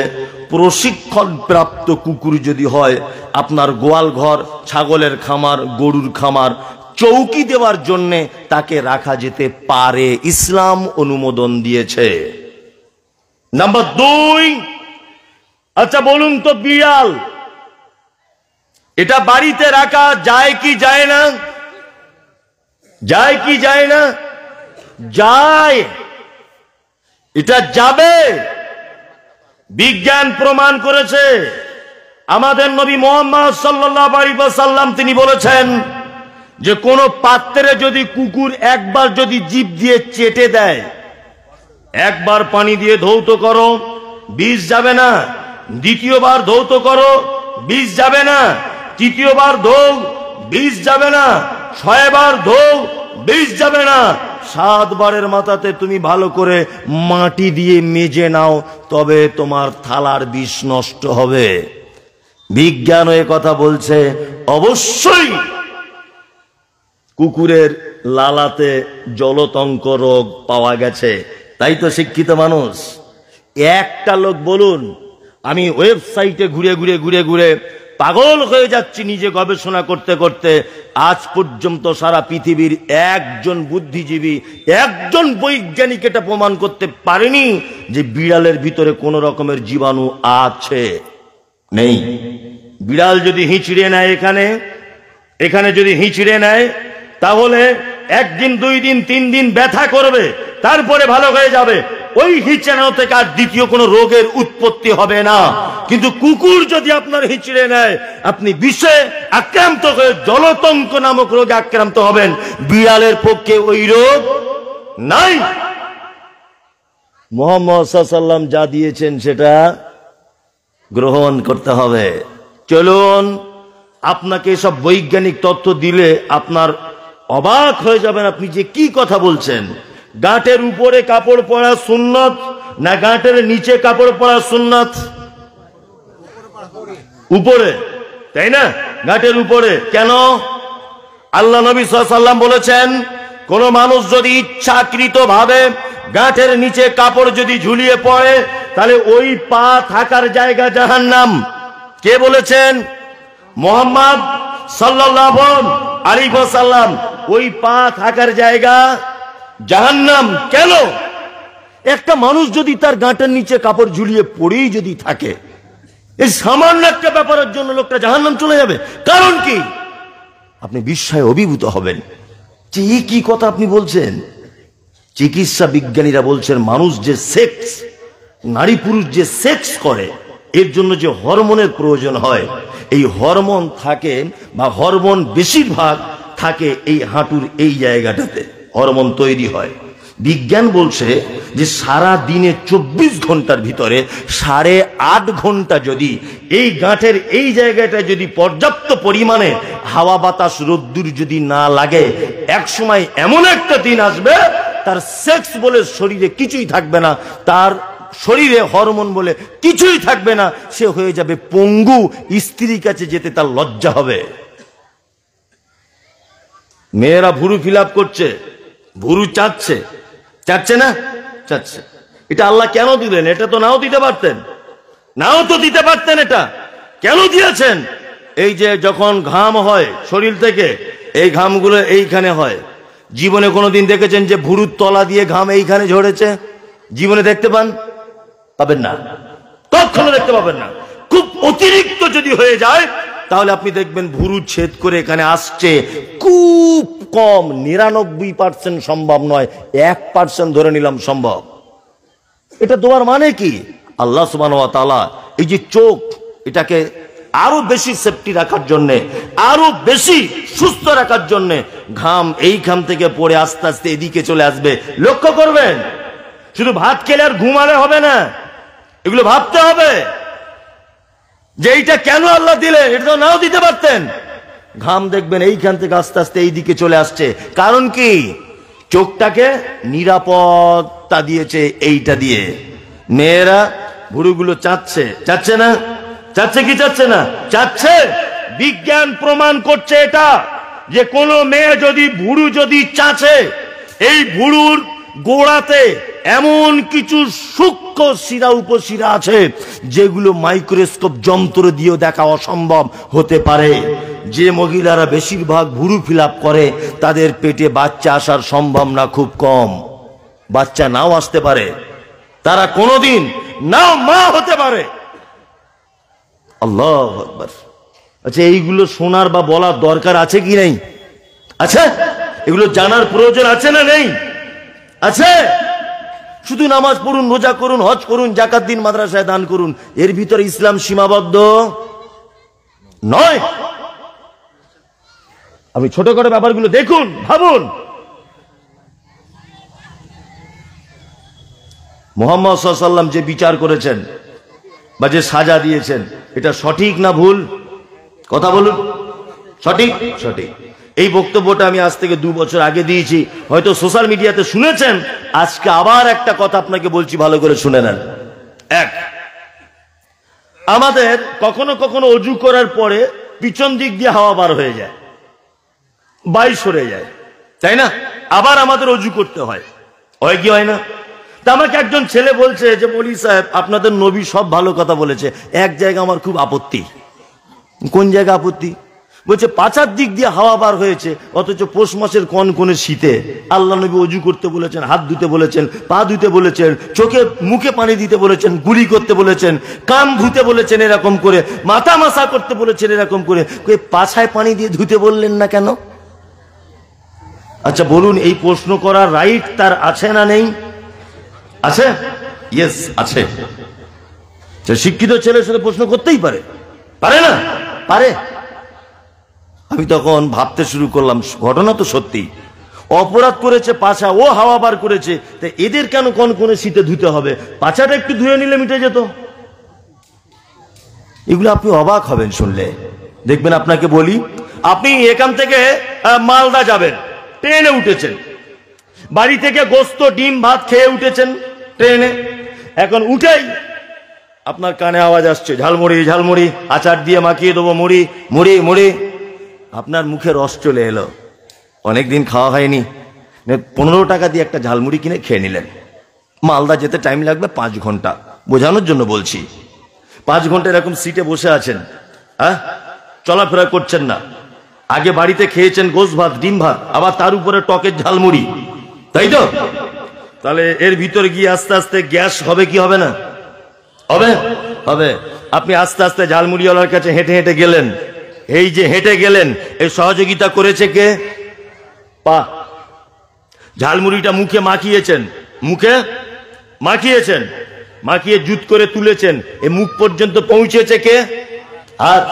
প্রশিক্ষণ প্রাপ্ত কুকুর যদি হয়, আপনার গোয়াল ঘর, ছাগলের খামার, গরুর খামার, চৌকি দেওয়ার জন্য তাকে রাখা যেতে পারে, ইসলাম অনুমোদন দিয়েছে। নাম্বার 2, আচ্ছা বলুন তো, বিড়াল এটা বাড়িতে রাখা যায় কি যায় না? যায় কি যায় না? যায়। এটা যাবে, বিজ্ঞান প্রমাণ করেছে। আমাদের নবী মুহাম্মদ সাল্লাল্লাহু আলাইহি ওয়াসাল্লাম তিনি বলেছেন যে কোন পাত্রে যদি কুকুর একবার যদি জিভ দিয়ে চেটে দেয়, একবার পানি দিয়ে ধৌত করো, বিষ যাবে না, দ্বিতীয়বার ধৌত করো, বিষ যাবে না, তৃতীয়বার ধৌ, বিষ যাবে না, 6 বার ধৌ, বিষ যাবে না, 7 বারের মাথাতে তুমি ভালো করে মাটি দিয়ে মেজে নাও, তবে তোমার থালার বিষ নষ্ট হবে। বিজ্ঞান এ কথা বলছে। অবশ্যই কুকুরের লালাতে জলতঙ্ক রোগ পাওয়া গেছে, তাই তো শিক্ষিত মানুষ। একটা লোক বলুন, আমি ওয়েবসাইটে ঘুরে ঘুরে ঘুরে ঘুরে পাগল হয়ে যাচ্ছি নিজে গবেষণা করতে করতে। আজ পর্যন্ত সারা পৃথিবীর একজন বুদ্ধিজীবী, একজন বৈজ্ঞানিক এটা প্রমাণ করতে পারেনি যে বিড়ালের ভিতরে কোন রকমের জীবাণু আছে। নেই। বিড়াল যদি হিঁচড়ে নেয় এখানে যদি হিঁচড়ে নেয়, তাহলে একদিন, 2 দিন, 3 দিন ব্যথা করবে, তারপরে ভালো হয়ে যাবে। ওই হিঁচড়ানো থেকে আর দ্বিতীয় কোনো রোগের উৎপত্তি হবে না। কিন্তু কুকুর যদি আপনার হিঁচড়ে নেয়, আপনি বিষে আক্রান্ত হয়ে জলতঙ্ক নামক রোগে আক্রান্ত হবেন। বিড়ালের পক্ষে ওই রোগ নাই। মুহাম্মদ সাল্লাল্লাহু আলাইহি ওয়াসাল্লাম যা দিয়েছেন সেটা গ্রহণ করতে হবে। চলুন, আপনাকে সব বৈজ্ঞানিক তথ্য দিলে আপনার অবাক হয়ে যাবেন, আপনি যে কি কথা বলছেন। গাঁটের উপরে কাপড় পরা সুন্নত না গাঁটের নিচে কাপড় পরা সুন্নত? উপরে, তাই না? গাঁটের উপরে। কেন? আল্লাহ নবী সাল্লাল্লাহু আলাইহি ওয়াসাল্লাম বলেছেন, কোন মানুষ যদি ইচ্ছাকৃত ভাবে গাঁটের নিচে কাপড় যদি ঝুলিয়ে পড়ে, তাহলে ওই পা থাকার জায়গা জাহান্নাম। কে বলেছেন? মুহাম্মদ সাল্লাল্লাহু আলাইহি ওয়াসাল্লাম। ওই পা থাকার জায়গা জাহান্নাম। কেন? একটা মানুষ যদি তার গাঁটের নিচে কাপড় ঝুলিয়ে পড়েই যদি থাকে, এই সামান্য একটা ব্যাপারের জন্য লোকটা জাহান্নাম চলে যাবে। কারণ কি? আপনি বিস্ময়ে অভিভূত হবেন যে এই কি কথা আপনি বলছেন। চিকিৎসা বিজ্ঞানীরা বলছেন, মানুষ যে সেক্স, নারী পুরুষ যে সেক্স করে, এর জন্য যে হরমোনের প্রয়োজন হয়, এই হরমোন থাকে বা হরমোন বেশিরভাগ থাকে এই হাঁটুর এই জায়গাটাতে হরমোন তৈরি হয়। বিজ্ঞান বলছে যে সারা দিনে 24 ঘন্টার ভিতরে 8.5 ঘন্টা যদি এই গাঁটের এই জায়গাটা যদি পর্যাপ্ত পরিমাণে হাওয়া বাতাস রোদ্দুর যদি না লাগে, এক সময় এমন একটা দিন আসবে তার সেক্স বলে শরীরে কিছুই থাকবে না, তার শরীরে হরমোন বলে কিছুই থাকবে না, সে হয়ে যাবে পঙ্গু। স্ত্রীর কাছে যেতে তার লজ্জা হবে। মেয়েরা ভুরু ফিল আপ করছে, ভুরু চাচ্ছে, চাচ্ছে না? চাচ্ছে। এটা আল্লাহ কেন দিলেন? এটা তো নাও দিতে পারতেন, নাও তো দিতে পারতেন। এটা কেন দিয়েছেন? এই যে যখন ঘাম হয় শরীর থেকে, এই ঘামগুলো এইখানে হয়। জীবনে কোনোদিন দেখেছেন যে ভুরুর তলা দিয়ে ঘাম এইখানে ঝরেছে? জীবনে দেখতে পাবেন না, কখনো দেখতে পাবেন না। খুব অতিরিক্ত যদি হয়ে যায়, তাহলে আপনি দেখবেন ভুরু ছেদ করে এখানে আসছে। খুব কম, 99% সম্ভব নয়, 1% ধরে নিলাম সম্ভব। এটা দেওয়ার মানে কি? আল্লাহ সুবহানাহু ওয়া তাআলা এই যে চোখ, এটাকে আরো বেশি সেফটি রাখার জন্য, আরো বেশি সুস্থ রাখার জন্য ঘাম এইখান থেকে পড়ে আস্তে আস্তে এদিকে চলে আসবে। লক্ষ্য করবেন, শুধু ভাত খেলে আর ঘুমালে হবে না, এগুলো ভাবতে হবে যে এইটা কেন আল্লাহ দিলেন। এটা তো নাও দিতে পারতেন। ঘাম দেখবেন এইখান থেকে আস্তে আস্তে এইদিকে চলে আসছে। কারণ কি? চোখটাকে নিরাপত্তা দিয়েছে এইটা দিয়ে। মেয়েরা ভুরুগুলো চাচ্ছে, চাচ্ছে না? চাচ্ছে কি চাচ্ছে না? চাচ্ছে। বিজ্ঞান প্রমাণ করছে এটা, যে কোন মেয়ে যদি ভুরু যদি চাচ্ছে, এই ভুরুর গোড়াতে এমন কিছু সূক্ষ্ম শিরা উপশিরা আছে যেগুলো মাইক্রোস্কোপ যন্ত্র দিয়েও দেখা অসম্ভব হতে পারে। যে মহিলারা বেশিরভাগ ভুরু ফিল আপ করে, তাদের পেটে বাচ্চা আসার সম্ভাবনা খুব কম। বাচ্চা নাও আসতে পারে, তারা কোনোদিন নাও মা হতে পারে। আল্লাহু আকবার। আচ্ছা, এইগুলো শোনার বা বলার দরকার আছে কি নেই? আচ্ছা, এগুলো জানার প্রয়োজন আছে না নেই? আছে। শুধু নামাজ পড়ুন, রোজা করুন, হজ করুন, যাকাত দিন, মাদ্রাসায় দান করুন, এর ভিতরে ইসলাম সীমাবদ্ধ নয়। আপনি ছোট করে ব্যাপারগুলো দেখুন, ভাবুন। মুহাম্মদ সাল্লাল্লাহু আলাইহি ওয়াসাল্লাম যে বিচার করেছেন বা যে সাজা দিয়েছেন, এটা সঠিক না ভুল? কথা বলুন। সঠিক? সঠিক। এই বক্তব্যটা আমি আজ থেকে 2 বছর আগে দিয়েছি, হয়তো সোশ্যাল মিডিয়াতে শুনেছেন। আজকে আবার একটা কথা আপনাকে বলছি, ভালো করে শুনে নেন। এক, আমাদের কখনো কখনো অজু করার পরে পিছন দিক দিয়ে হাওয়া বার হয়ে যায়, বায়ু সরে যায়, তাই না? আবার আমাদের অজু করতে হয়, হয় কি হয় না? তা আমাকে একজন ছেলে বলছে যে, মৌলভী সাহেব, আপনাদের নবী সব ভালো কথা বলেছে, এক জায়গা আমার খুব আপত্তি। কোন জায়গা আপত্তি? বলছে পাছার দিক দিয়ে হাওয়া বার হয়েছে, অথচ পৌষ মাসের কনকনে শীতে আল্লাহ নবী অজু করতে বলেছেন, হাত ধুতে বলেছেন, পা ধুতে বলেছেন, চোখে মুখে পানি দিতে বলেছেন, গুলি করতে বলেছেন, কান ধুতে বলেছেন এরকম করে, মাথা মাসা করতে বলেছেন এরকম করে, পাছায় পানি দিয়ে ধুতে বললেন না কেন? আচ্ছা বলুন, এই প্রশ্ন করার রাইট তার আছে না নেই? আছে? ইয়েস, আছে। শিক্ষিত ছেলের সাথে প্রশ্ন করতেই পারে, পারে না? পারে। আমি তখন ভাবতে শুরু করলাম, ঘটনা তো সত্যি, অপরাধ করেছে পাছা, ও হাওয়া বার করেছে, তা এদের কেন কনকনে শীতে ধুতে হবে? পাছাটা একটু ধুয়ে নিলে মিটে যেত। এগুলো আপনি অবাক হবেন শুনলে। দেখবেন, আপনাকে বলি, আপনি এখান থেকে মালদা যাবেন, ট্রেনে উঠেছেন, বাড়ি থেকে গোস্ত ডিম ভাত খেয়ে উঠেছেন ট্রেনে, এখন উঠেই আপনার কানে আওয়াজ আসছে, ঝালমুড়ি ঝালমুড়ি, আচার দিয়ে মাখিয়ে দেবো, মুড়ি মুড়ি মুড়ি। আপনার মুখে রস চলে এলো, অনেকদিন খাওয়া হয়নি, 15 টাকা দিয়ে একটা ঝালমুড়ি কিনে খেয়ে নিলেন। মালদা যেতে টাইম লাগবে 5 ঘন্টা, বোঝানোর জন্য বলছি। 5 ঘন্টা এরকম সিটে বসে আছেন, হ্যাঁ, চলাফেরা করছেন না। আগে বাড়িতে খেয়েছেন গোস্ত ভাত ডিম ভাত, আবার তার উপরে টকের ঝালমুড়ি, তাই তো? তাহলে এর ভিতরে গিয়ে আস্তে আস্তে গ্যাস হবে কি হবে না? হবে, হবে। আপনি আস্তে আস্তে ঝালমুড়িওয়ালার কাছে হেঁটে হেঁটে গেলেন, এই যে হেঁটে গেলেন, এই সহযোগিতা করেছে কে? পা। ঝালমুড়িটা মুখে মাখিয়েছেন, মুখে মাখিয়েছেন, মাখিয়ে জুত করে তুলেছেন, এই মুখ পর্যন্ত পৌঁছেছে কে? হাত।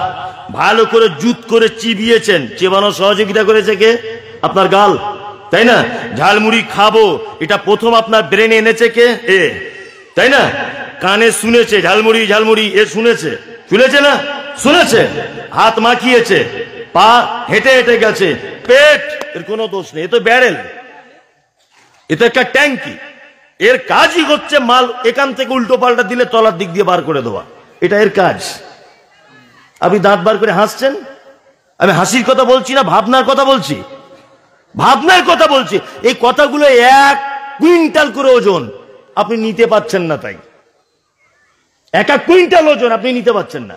ভালো করে জুত করে চিবিয়েছেন, চেবানোর সহযোগিতা করেছে কে? আপনার গাল, তাই না? ঝালমুড়ি খাবো, এটা প্রথম আপনার ব্রেনে এনেছে কে? এ, তাই না? কানে শুনেছে ঝালমুড়ি ঝালমুড়ি, এ শুনেছে, শুনেছে না? শুনেছে। হাত মাখিয়েছে, পা হেঁটে হেঁটে গেছে, পেট, এর কোনো দোষ নেই, এ তো ব্যারেল, এ তো একটা ট্যাঙ্কি, এর কাজই হচ্ছে মাল এখান থেকে উল্টো পাল্টা দিলে তলার দিক দিয়ে বার করে দেওয়া, এটা এর কাজ। আপনি দাঁত বার করে হাসছেন, আমি হাসির কথা বলছি না, ভাবনার কথা বলছি, ভাবনার কথা বলছি। এই কথাগুলো 1 কুইন্টাল করে ওজন, আপনি নিতে পারছেন না, তাই 1 কুইন্টাল ওজন আপনি নিতে পারছেন না।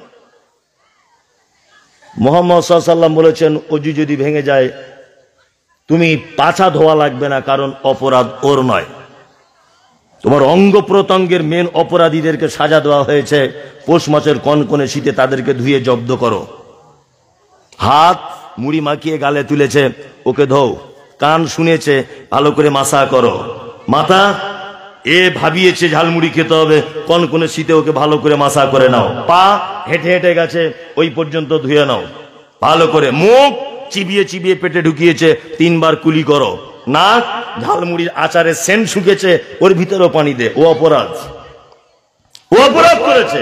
মুহাম্মদ সাল্লাল্লাহু আলাইহি ওয়াসাল্লাম বলেছেন, অজু যদি ভেঙে যায় তুমি পাছা ধোয়া লাগবে না, কারণ অপরাধ ওর নয়। তোমার অঙ্গ প্রত্যঙ্গের মেন অপরাধীদেরকে সাজা দেওয়া হয়েছে, পৌষ মাসের কনকনে শীতে তাদেরকে ধুয়ে জব্দ করো। হাত মুড়ি মাখিয়ে গালে তুলেছে, ওকে ধোও। কান শুনেছে, ভালো করে মাসা করো। মাথা এ ভাবিয়েছে ঝালমুড়ি খেতে হবে, কনকনে শীতে ওকে ভালো করে মাসা করে নাও। পা হেঁটে হেঁটে গেছে, ওই পর্যন্ত ধুয়ে নাও ভালো করে। মুখ চিবিয়ে চিবিয়ে পেটে ঢুকিয়েছে, 3 বার কুলি করো। নাক ঝালমুড়ির আচারের সেন্ট শুকেছে, ওর ভিতরেও পানি দে, ও অপরাধ, ও অপরাধ করেছে।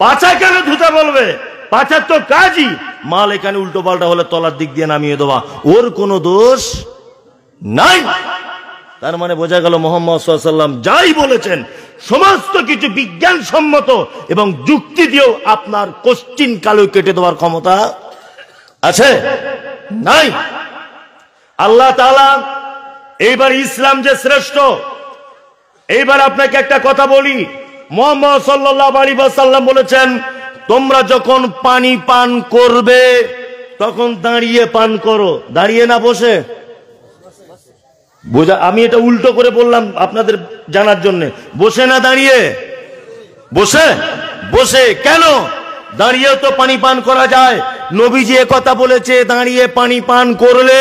পাছা কেন ধুতে বলবে? পাছার তো কাজই মাল এখানে উল্টো পাল্টা হলে তলার দিক দিয়ে নামিয়ে দেওয়া, ওর কোনো দোষ নাই। তার মানে বোঝা গেল মুহাম্মদ সাল্লাল্লাহু আলাইহি ওয়াসাল্লাম যাই বলেছেন সমস্ত কিছু বিজ্ঞানসম্মত এবং যুক্তি দিয়েও আপনার কোশ্চিন কালো কেটে দেওয়ার ক্ষমতা আছে? নাই। আল্লাহ তাআলা এইবার ইসলাম যে শ্রেষ্ঠ, এইবার আপনাকে একটা কথা বলি, মুহাম্মদ সাল্লাল্লাহু আলাইহি ওয়াসাল্লাম বলেছেন, তোমরা যখন পানি পান করবে তখন দাঁড়িয়ে পান করো, দাঁড়িয়ে না বসে। বোঝা, আমি এটা উল্টো করে বললাম আপনাদের জানার জন্য, বসে না দাঁড়িয়ে? বসে। বসে কেন? দাঁড়িয়েও তো পানি পান করা যায়। নবীজি কথা বলেছে, দাঁড়িয়ে পানি পান করলে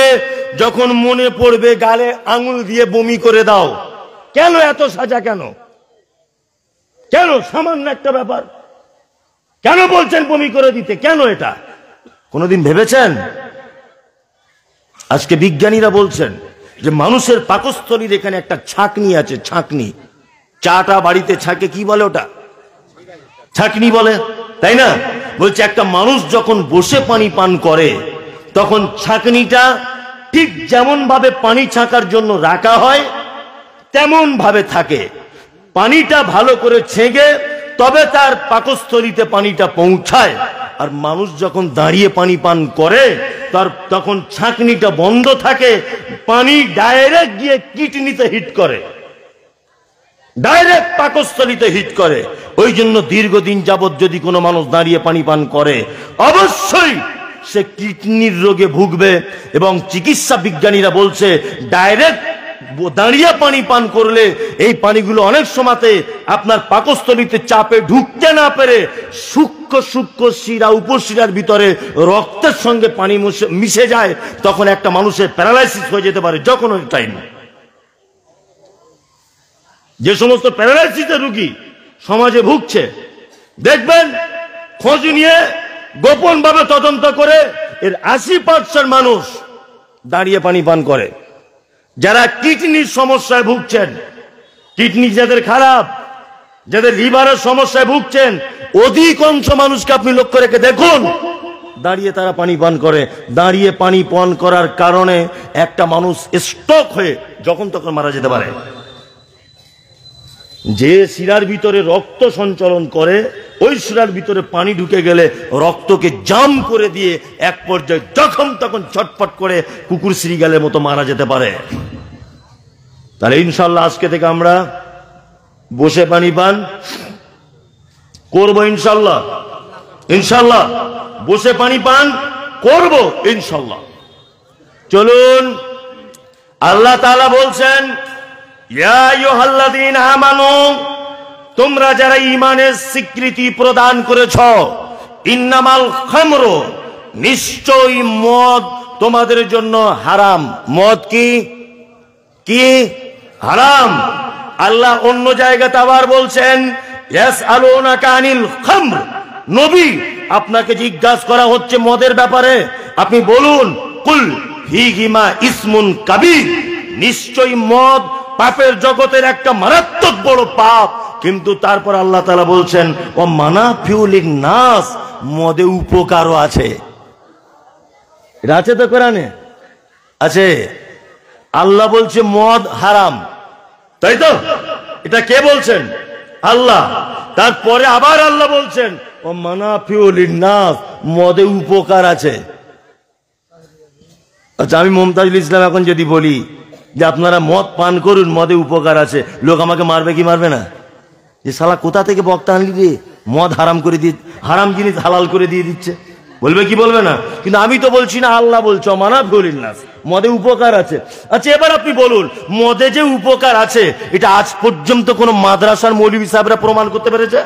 যখন মনে পড়বে গালে আঙুল দিয়ে বমি করে দাও। কেন এত সাজা? কেন? কেন? সামান্য একটা ব্যাপার, কেন বলছেন বমি করে দিতে? কেন? এটা কোনদিন ভেবেছেন? আজকে বিজ্ঞানীরা বলছেন যে মানুষের পাকস্থলীর এখানে একটা ছাঁকনি আছে, ছাঁকনি। চাটা বাড়িতে ছাঁকে, কি বলে ওটা? ছাঁকনি বলে, তাই না? বলছে একটা মানুষ যখন বসে পানি পান করে তখন ছাঁকনিটা ঠিক যেমন ভাবে পানি ছাঁকার জন্য রাখা হয় তেমন ভাবে থাকে। পানিটা ভালো করে ছেঁকে তবে তার পাকস্থলীতে পানিটা পৌঁছায়। আর মানুষ যখন দাঁড়িয়ে পানি পান করে তার তখন ছাঁকনিটা বন্ধ থাকে, পানি ডাইরেক্ট গিয়ে কিডনিতে হিট করে, ডাইরেক্ট পাকস্থলীতে হিট করে। ওই জন্য দীর্ঘদিন যাবত যদি কোনো মানুষ দাঁড়িয়ে পানি পান করে অবশ্যই সে কিডনির রোগে ভুগবে। এবং চিকিৎসা বিজ্ঞানীরা বলছে ডাইরেক্ট দাঁড়িয়ে পানি পান করলে এই পানিগুলো অনেক সময়তে আপনার পাকস্থলীতে চাপে ঢুকতে না পেরে সূক্ষ্ম সূক্ষ্ম শিরা উপশিরার ভিতরে রক্তের সঙ্গে পানি মিশে যায়, তখন একটা মানুষের প্যারালাইসিস হয়ে যেতে পারে যে কোনো টাইম। যে সমস্ত প্যারালাইসিসের রোগী সমাজে ভুগছে, দেখবেন খোঁজ নিয়ে গোপন ভাবে তদন্ত করে এর 80% মানুষ দাঁড়িয়ে পানি পান করে। যারা কিডনির সমস্যায় ভুগছেন, কিডনি যাদের খারাপ, যাদের লিভারের সমস্যায় ভুগছেন, অধিকাংশ মানুষকে আপনি লক্ষ্য রেখে দেখুন দাঁড়িয়ে তারা পানি পান করে। দাঁড়িয়ে পানি পান করার কারণে একটা মানুষ স্ট্রোক হয়ে যখন তখন মারা যেতে পারে। যে শিরার ভিতরে রক্ত সঞ্চালন করে, ওই শিরার ভিতরে পানি ঢুকে গেলে রক্তকে জাম করে দিয়ে এক পর্যায়ে যখন তখন ছটফট করে কুকুর শ্রীগালের মতো মারা যেতে পারে। তাহলে ইনশাল্লাহ আজকে থেকে আমরা বসে পানি পান করবো ইনশাল্লাহ। ইনশাল্লাহ বসে পানি পান করব ইনশাল্লাহ। চলুন, আল্লাহ তাআলা বলছেন, ইয়া আইয়ুহাল্লাযীনা আমানু, তোমরা যারা ঈমানের স্বীকৃতি প্রদান করেছ, ইন্নামাল খামরু, নিশ্চয়ই মদ তোমাদের জন্য হারাম। মদ কি কি হারাম। আল্লাহ অন্য জায়গাতে আবার বলছেন, ইয়াসআলুনাকা আনিল খামর, নবী আপনাকে জিজ্ঞাসা করা হচ্ছে মদের ব্যাপারে, আপনি বলুন কুল ফীহিমা ইসমুন কাবীর, নিশ্চয়ই মদ পাপের জগতের একটা মারাত্মক বড় পাপ। কিন্তু তারপর আল্লাহ তাআলা বলছেন ও মানাফিউ লিন-নাস, মদে উপকারও আছে। এটা আছে তো কোরআনে আছে। আল্লাহ বলছে মদ হারাম, তাই তো? এটা কে বলছেন? আল্লাহ। তারপরে আবার আল্লাহ বলছেন ও মানাফিউ লিন-নাস, মদে উপকার আছে। আচ্ছা, আমি মুমতাজুল ইসলাম এখন যদি বলি যে আপনারা মদ পান করুন, মদে উপকার আছে, লোক আমাকে মারবে কি মারবে না? যে শালা কোথা থেকে বক্তা আনলি রে, মদ হারাম করে দিয়ে, হারাম জিনিস হালাল করে দিয়ে দিচ্ছে, বলবে কি বলবে না? কিন্তু আমি তো বলছি না, আল্লাহ বলছো মানাফিউ লিন-নাস, মদে উপকার আছে। আচ্ছা, এবার আপনি বলুন মদে যে উপকার আছে এটা আজ পর্যন্ত কোন মাদ্রাসার মৌলভী সাহেবরা প্রমাণ করতে পেরেছে?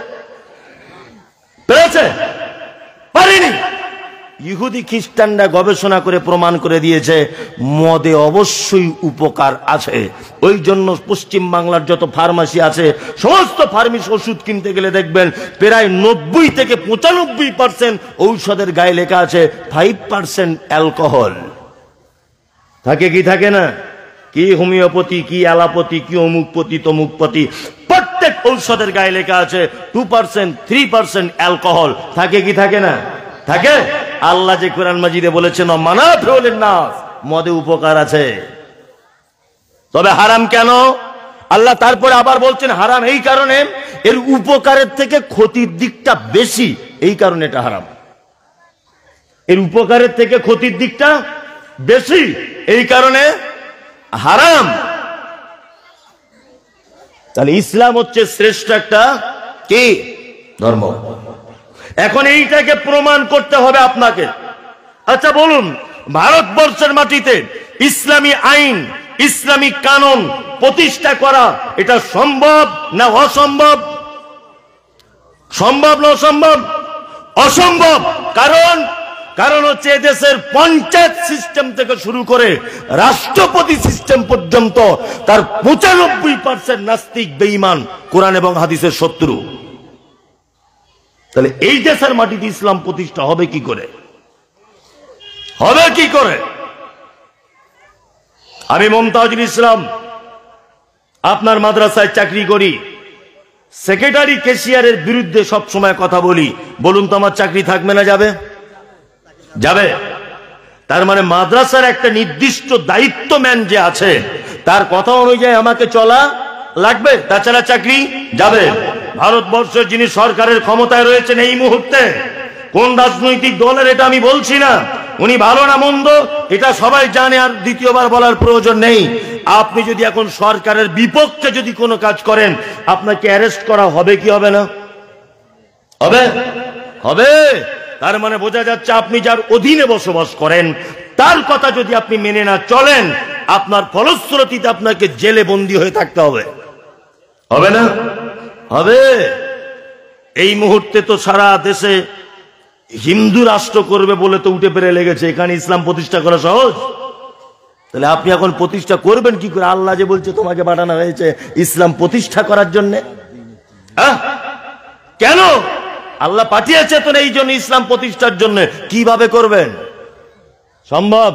পেরেছে? পারেনি। ইহুদি খ্রিস্টানরা গবেষণা করে প্রমাণ করে দিয়েছে মদে অবশ্যই উপকার আছে। ওই জন্য পশ্চিম বাংলার যত ফার্মাসি আছে, সমস্ত ফার্মেসি ওষুধ কিনতে গেলে দেখবেন প্রায় 90 থেকে 95% ঔষধের গায়ে লেখা আছে 5% অ্যালকোহল। থাকে কি থাকে না? কি হোমিওপ্যাথি, কি অ্যালোপ্যাথি, কি অমুকপতি তমুকপতি, প্রত্যেক ঔষধের গায়ে লেখা আছে 2%, 3% অ্যালকোহল। থাকে কি থাকে না? থাকে। আল্লাহ যে কোরআন মাজিদে বলেছেন মানাফিউ লিন-নাস, মদে উপকার আছে। তবে হারাম কেন? আল্লাহ তারপরে আবার বলছেন হারাম এই কারণে, এর উপকারের থেকে ক্ষতির দিকটা বেশি, এই কারণে এটা হারাম। এর উপকারের থেকে ক্ষতির দিকটা বেশি, এই কারণে হারাম। তাহলে ইসলাম হচ্ছে শ্রেষ্ঠ একটা কি ধর্ম। এখন এইটাকে প্রমাণ করতে হবে আপনাকে। আচ্ছা বলুন, ভারতবর্ষের মাটিতে ইসলামী আইন, ইসলামী কানুন প্রতিষ্ঠা করা এটা সম্ভব না অসম্ভব? সম্ভব না অসম্ভব? অসম্ভব। কারণ হচ্ছে এদেশের পঞ্চায়েত সিস্টেম থেকে শুরু করে রাষ্ট্রপতি সিস্টেম পর্যন্ত তার 95% নাস্তিক, বেঈমান, কোরআন এবং হাদিসের শত্রু। তাহলে এই দেশের মাটিতে ইসলাম প্রতিষ্ঠা হবে কি করে? হবে কি করে? আমি মুমতাজুল ইসলাম আপনার মাদ্রাসায় চাকরি করি, সেক্রেটারি ক্যাশিয়ারের বিরুদ্ধে সব সময় কথা বলি। বলুন তো আমার চাকরি থাকবে না যাবে? যাবে। তার মানে মাদ্রাসার একটা নির্দিষ্ট দায়িত্বম্যান যে আছে তার কথা অনুযায়ী আমাকে চলা লাগবে, তাছাড়া চাকরি যাবে। ভারতবর্ষের যিনি সরকারের ক্ষমতায় রয়েছেন এই মুহূর্তে, কোন রাজনৈতিক দলের এটা আমি বলছি না, উনি ভালো না মন্দ এটা সবাই জানে, আর দ্বিতীয়বার বলার প্রয়োজন নেই। আপনি যদি এখন সরকারের বিপক্ষে যদি কোনো কাজ করেন, আপনাকে অ্যারেস্ট করা হবে কি হবে না? হবে, হবে। তার মানে বোঝা যাচ্ছে আপনি যার অধীনে বসবাস করেন তার কথা যদি আপনি মেনে না চলেন, আপনার ফলশ্রুতিতে আপনাকে জেলে বন্দী হয়ে থাকতে হবে। হবে না? হবে। এই মুহূর্তে তো সারা দেশে হিন্দু রাষ্ট্র করবে বলে তো উঠে পেরে লেগেছে, এখানে ইসলাম প্রতিষ্ঠা করা সহজ? তাহলে আপনি এখন প্রতিষ্ঠা করবেন কি করে? আল্লাহ যে বলছে তোমাকে পাঠানো হয়েছে ইসলাম প্রতিষ্ঠা করার জন্য। কেন আল্লাহ পাঠিয়েছে তো এই জন্য, ইসলাম প্রতিষ্ঠার জন্য। কিভাবে করবেন? সম্ভব?